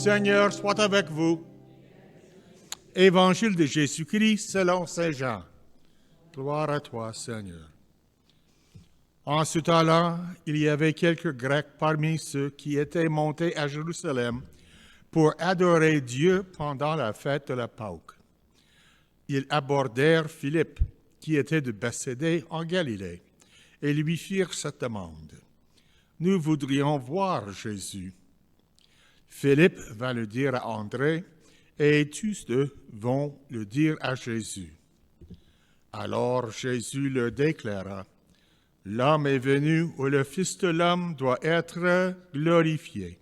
Seigneur soit avec vous. Évangile de Jésus-Christ selon saint Jean. Gloire à toi, Seigneur. En ce temps-là, il y avait quelques Grecs parmi ceux qui étaient montés à Jérusalem pour adorer Dieu pendant la fête de la Pâque. Ils abordèrent Philippe, qui était de Bethsaïde en Galilée, et lui firent cette demande. « Nous voudrions voir Jésus. » Philippe va le dire à André, et tous deux vont le dire à Jésus. Alors Jésus leur déclara, « L'heure est venue où le Fils de l'homme doit être glorifié.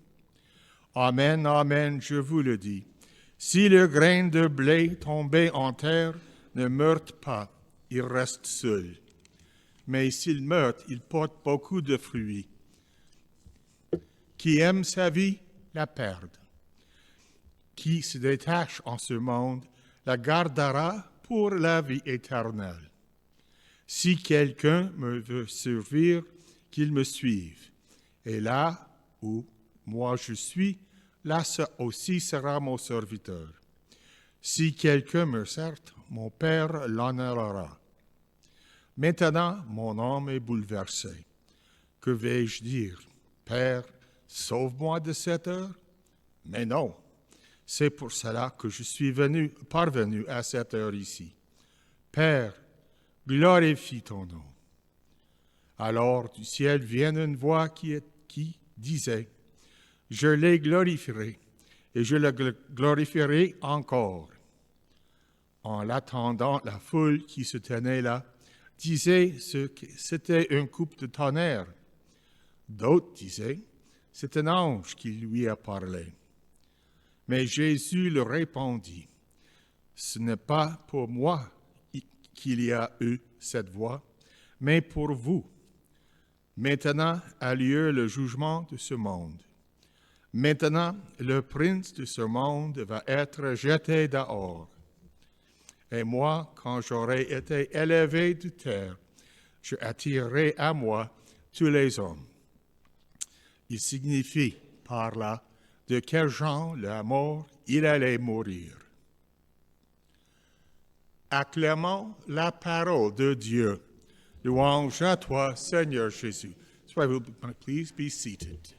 Amen, amen, je vous le dis. Si le grain de blé tombé en terre ne meurt pas, il reste seul. Mais s'il meurt, il porte beaucoup de fruits. Qui aime sa vie, la perd. Qui se détache en ce monde, la gardera pour la vie éternelle. Si quelqu'un me veut servir, qu'il me suive. Et là où moi je suis, là aussi sera mon serviteur. Si quelqu'un me sert, mon Père l'honorera. Maintenant, mon âme est bouleversée. Que vais-je dire? Père, sauve-moi de cette heure? Mais non, c'est pour cela que je suis parvenu à cette heure ici. Père, glorifie ton nom. Alors du ciel vient une voix qui disait, je les glorifierai, et je le glorifierai encore. En l'attendant, la foule qui se tenait là disait que c'était un coup de tonnerre. D'autres disaient, c'est un ange qui lui a parlé. Mais Jésus leur répondit, ce n'est pas pour moi qu'il y a eu cette voix, mais pour vous. Maintenant a lieu le jugement de ce monde. Maintenant, le prince de ce monde va être jeté dehors. Et moi, quand j'aurai été élevé de terre, je attirerai à moi tous les hommes. Il signifie par là de quel genre la mort il allait mourir. Acclamons la parole de Dieu. Louange à toi, Seigneur Jésus. So I will please be seated.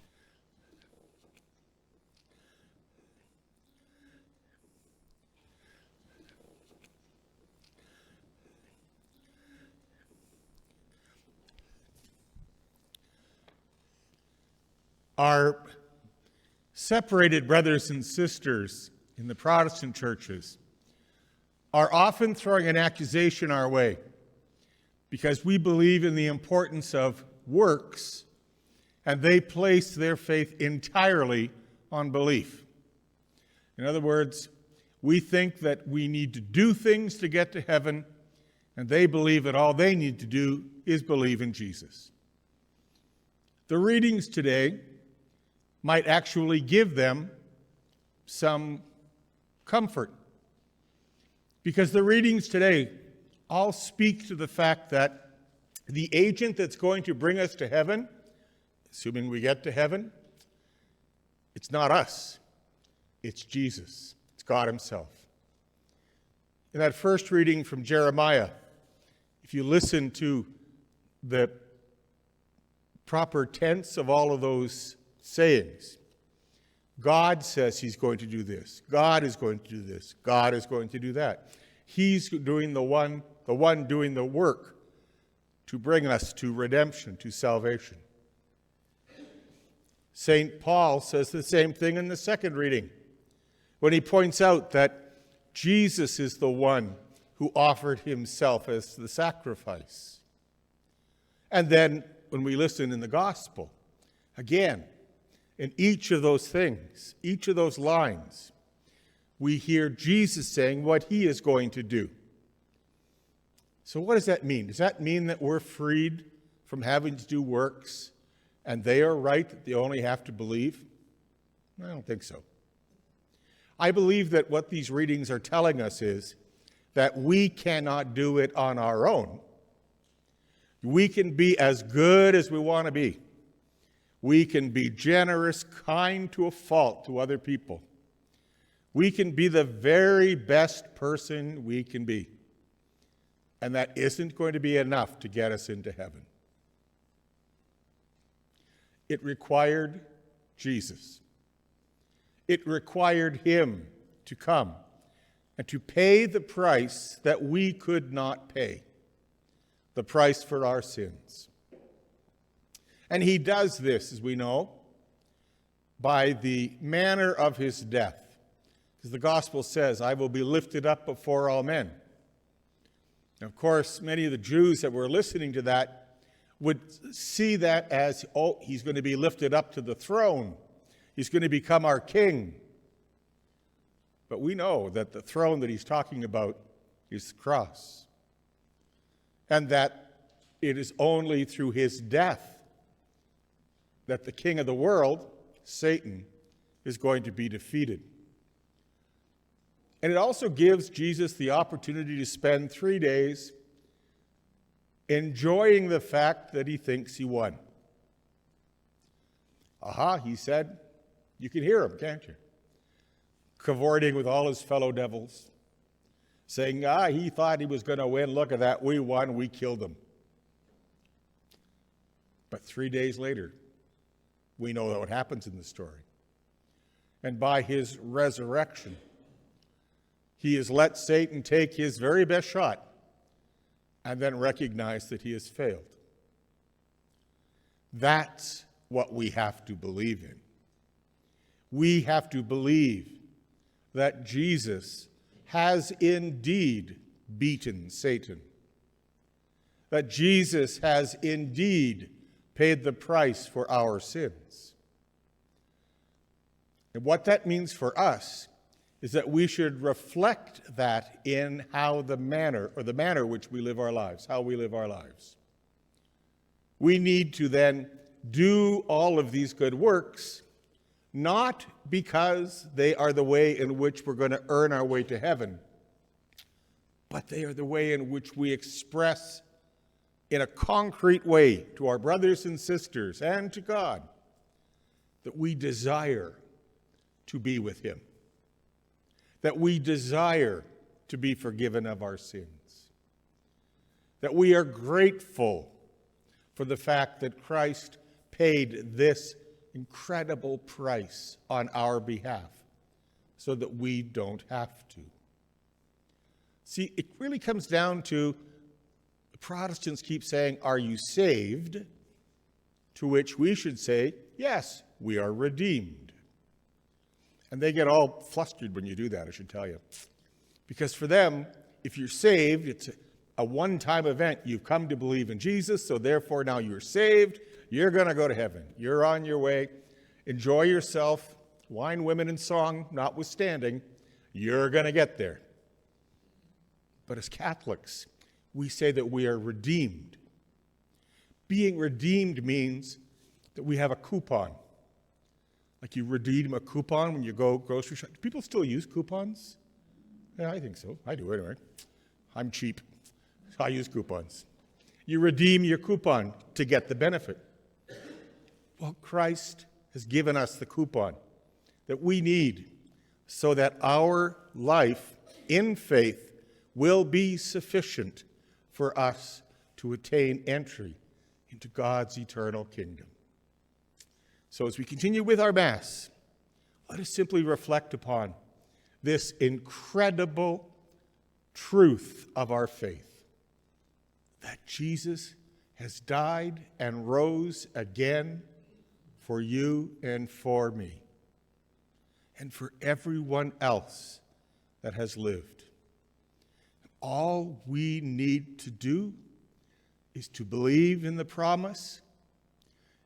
Our separated brothers and sisters in the Protestant churches are often throwing an accusation our way because we believe in the importance of works and they place their faith entirely on belief. In other words, we think that we need to do things to get to heaven, and they believe that all they need to do is believe in Jesus. The readings today might actually give them some comfort, because the readings today all speak to the fact that the agent that's going to bring us to heaven, assuming we get to heaven, it's not us, it's Jesus, it's God himself. In that first reading from Jeremiah, if you listen to the proper tense of all of those sayings, God says he's going to do this. God is going to do this. God is going to do that. He's doing the one doing the work to bring us to redemption, to salvation. St. Paul says the same thing in the second reading when he points out that Jesus is the one who offered himself as the sacrifice. And then when we listen in the gospel, again, in each of those things, each of those lines, we hear Jesus saying what he is going to do. So what does that mean? Does that mean that we're freed from having to do works and they are right that they only have to believe? I don't think so. I believe that what these readings are telling us is that we cannot do it on our own. We can be as good as we want to be. We can be generous, kind to a fault to other people. We can be the very best person we can be. And that isn't going to be enough to get us into heaven. It required Jesus. It required him to come and to pay the price that we could not pay, the price for our sins. And he does this, as we know, by the manner of his death. Because the gospel says, I will be lifted up before all men. And of course, many of the Jews that were listening to that would see that as, oh, he's going to be lifted up to the throne. He's going to become our king. But we know that the throne that he's talking about is the cross. And that it is only through his death that the king of the world, Satan, is going to be defeated. And it also gives Jesus the opportunity to spend 3 days enjoying the fact that he thinks he won. Aha, he said. You can hear him, can't you? Cavorting with all his fellow devils, saying, he thought he was going to win. Look at that. We won. We killed him. But 3 days later, we know what happens in the story. And by his resurrection, he has let Satan take his very best shot and then recognize that he has failed. That's what we have to believe in. We have to believe that Jesus has indeed beaten Satan, that Jesus has indeed paid the price for our sins. And what that means for us is that we should reflect that in how the manner which we live our lives, how we live our lives. We need to then do all of these good works, not because they are the way in which we're going to earn our way to heaven, but they are the way in which we express in a concrete way to our brothers and sisters and to God that we desire to be with him, that we desire to be forgiven of our sins, that we are grateful for the fact that Christ paid this incredible price on our behalf so that we don't have to. See, it really comes down to the Protestants keep saying, are you saved? To which we should say, yes, we are redeemed. And they get all flustered when you do that, I should tell you. Because for them, if you're saved, it's a one-time event. You've come to believe in Jesus, so therefore now you're saved. You're going to go to heaven. You're on your way. Enjoy yourself. Wine, women, and song notwithstanding, you're going to get there. But as Catholics, we say that we are redeemed. Being redeemed means that we have a coupon. Like you redeem a coupon when you go grocery shopping. Do people still use coupons? Yeah, I think so. I do anyway. I'm cheap. I use coupons. You redeem your coupon to get the benefit. Well, Christ has given us the coupon that we need so that our life in faith will be sufficient for us to attain entry into God's eternal kingdom. So as we continue with our Mass, let us simply reflect upon this incredible truth of our faith, that Jesus has died and rose again for you and for me, and for everyone else that has lived. All we need to do is to believe in the promise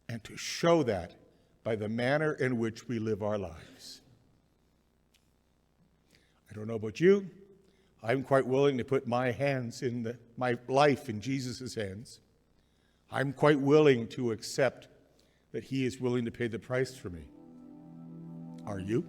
and to show that by the manner in which we live our lives. I don't know about you. I'm quite willing to put my life in Jesus' hands. I'm quite willing to accept that he is willing to pay the price for me. Are you?